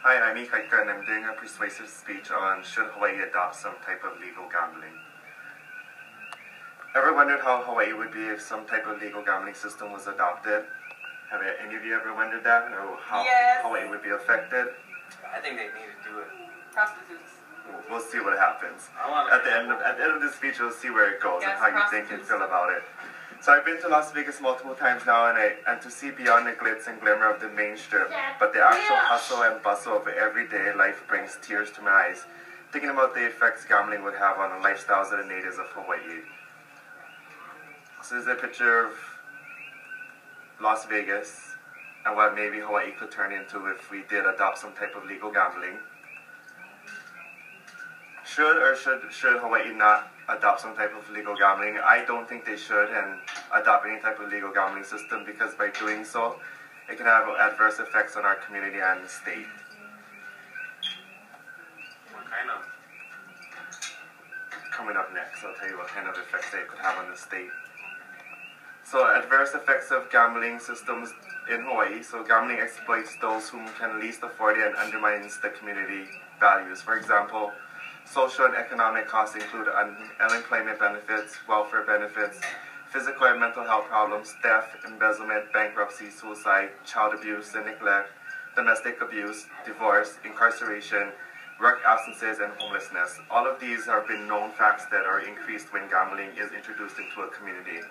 Hi, I'm Ikaika and I'm doing a persuasive speech on should Hawaii adopt some type of legal gambling. Ever wondered how Hawaii would be if some type of legal gambling system was adopted? Have any of you ever wondered that? Or how Hawaii would be affected? I think they need to do it. Prostitutes. We'll see what happens. At the end of the speech, we'll see where it goes and how you think and feel about it. So I've been to Las Vegas multiple times now, and to see beyond the glitz and glimmer of the main strip, but the actual hustle and bustle of everyday life brings tears to my eyes, thinking about the effects gambling would have on the lifestyles of the natives of Hawaii. So this is a picture of Las Vegas and what maybe Hawaii could turn into if we did adopt some type of legal gambling. Should Hawaii not adopt some type of legal gambling? I don't think they should and adopt any type of legal gambling system, because by doing so, it can have adverse effects on our community and the state. What kind of? Coming up next, I'll tell you what kind of effects they could have on the state. So adverse effects of gambling systems in Hawaii. So gambling exploits those whom can least afford it and undermines the community values. For example, social and economic costs include unemployment benefits, welfare benefits, physical and mental health problems, theft, embezzlement, bankruptcy, suicide, child abuse and neglect, domestic abuse, divorce, incarceration, work absences, and homelessness. All of these have been known facts that are increased when gambling is introduced into a community.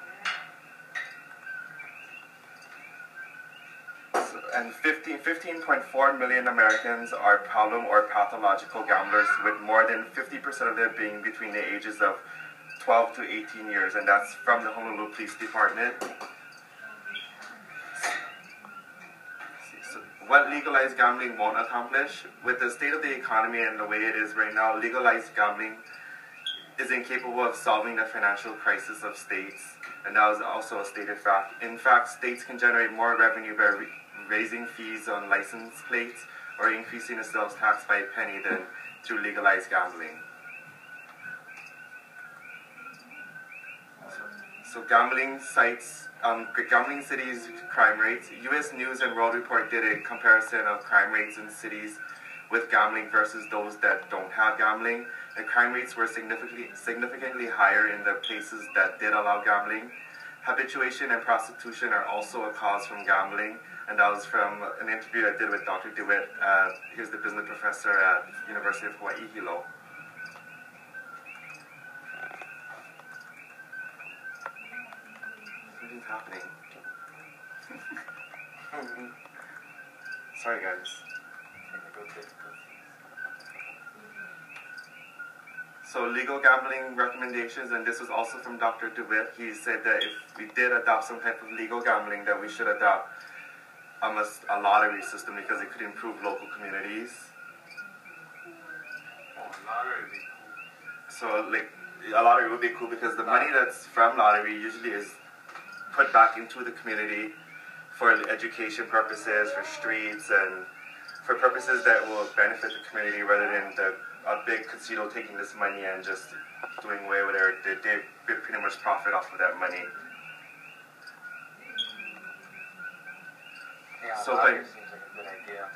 And 15.4 million Americans are problem or pathological gamblers, with more than 50% of them being between the ages of 12 to 18 years, and that's from the Honolulu Police Department. So what legalized gambling won't accomplish, with the state of the economy and the way it is right now, legalized gambling is incapable of solving the financial crisis of states, and that was also a stated fact. In fact, states can generate more revenue by raising fees on license plates or increasing the sales tax by a penny than through legalized gambling. So gambling sites, gambling cities' crime rates. U.S. News and World Report did a comparison of crime rates in cities with gambling versus those that don't have gambling. The crime rates were significantly higher in the places that did allow gambling. Habituation and prostitution are also a cause from gambling, and that was from an interview I did with Dr. DeWitt. He's the business professor at University of Hawaii Hilo. Something's happening. Sorry guys. So legal gambling recommendations, and this was also from Dr. DeWitt. He said that if we did adopt some type of legal gambling, that we should adopt a lottery system, because it could improve local communities. Oh, lottery would be cool. So like a lottery would be cool, because the money that's from lottery usually is put back into the community for education purposes, for streets, and for purposes that will benefit the community, rather than a big casino taking this money and just doing away with it. They pretty much profit off of that money. Yeah, So lottery seems like a good idea.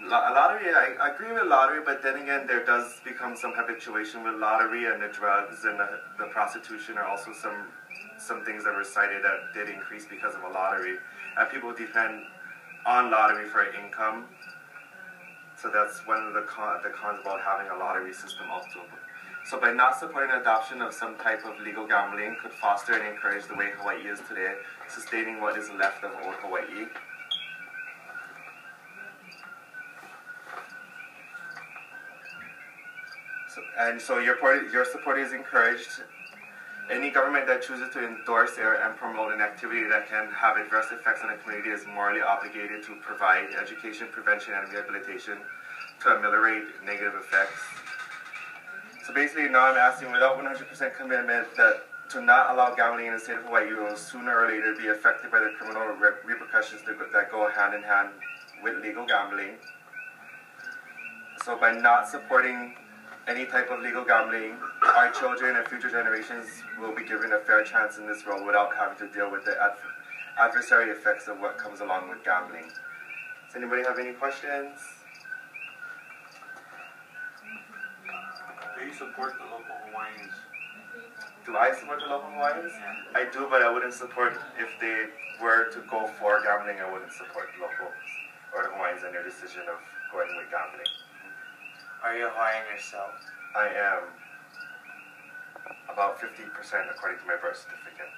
Lottery, I agree with lottery, but then again, there does become some habituation with lottery, and the drugs and the prostitution are also some things that were cited that did increase because of a lottery. And people depend on lottery for income. So that's one of the cons about having a lottery system also. So by not supporting the adoption of some type of legal gambling could foster and encourage the way Hawaii is today, sustaining what is left of old Hawaii. So your support is encouraged. Any government that chooses to endorse and promote an activity that can have adverse effects on the community is morally obligated to provide education, prevention, and rehabilitation to ameliorate negative effects. So basically now I'm asking, without 100% commitment, that to not allow gambling in the state of Hawaii will sooner or later be affected by the criminal repercussions that go hand in hand with legal gambling. So by not supporting any type of legal gambling, our children and future generations will be given a fair chance in this world without having to deal with the adversary effects of what comes along with gambling. Does anybody have any questions? you support the local Hawaiians? Do I support the local Hawaiians? Yeah. I do, but I wouldn't support if they were to go for gambling. I wouldn't support the locals or the Hawaiians in their decision of going with gambling. Are you a Hawaiian yourself? I am about 50% according to my birth certificate.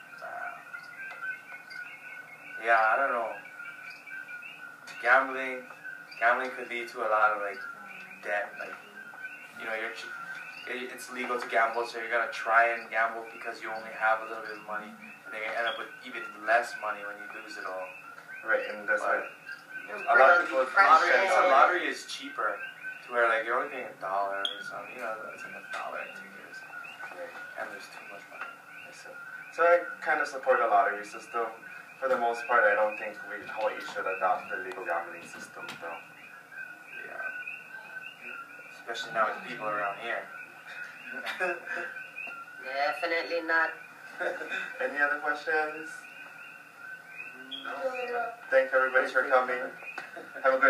Yeah, I don't know. Gambling could lead to a lot of like debt. Like, you know, it's legal to gamble, so you're gonna try and gamble because you only have a little bit of money, and then you end up with even less money when you lose it all. Right, and that's why A lottery is cheaper, to where like you're only paying $1 or something. You know, it's like $1 a ticket, and there's too much money. So I kind of support a lottery system. For the most part, I don't think Hawaii should adopt the legal gambling system, though. Yeah. Especially now with people around here. Definitely not. Any other questions? No. Thank everybody for coming. Have a good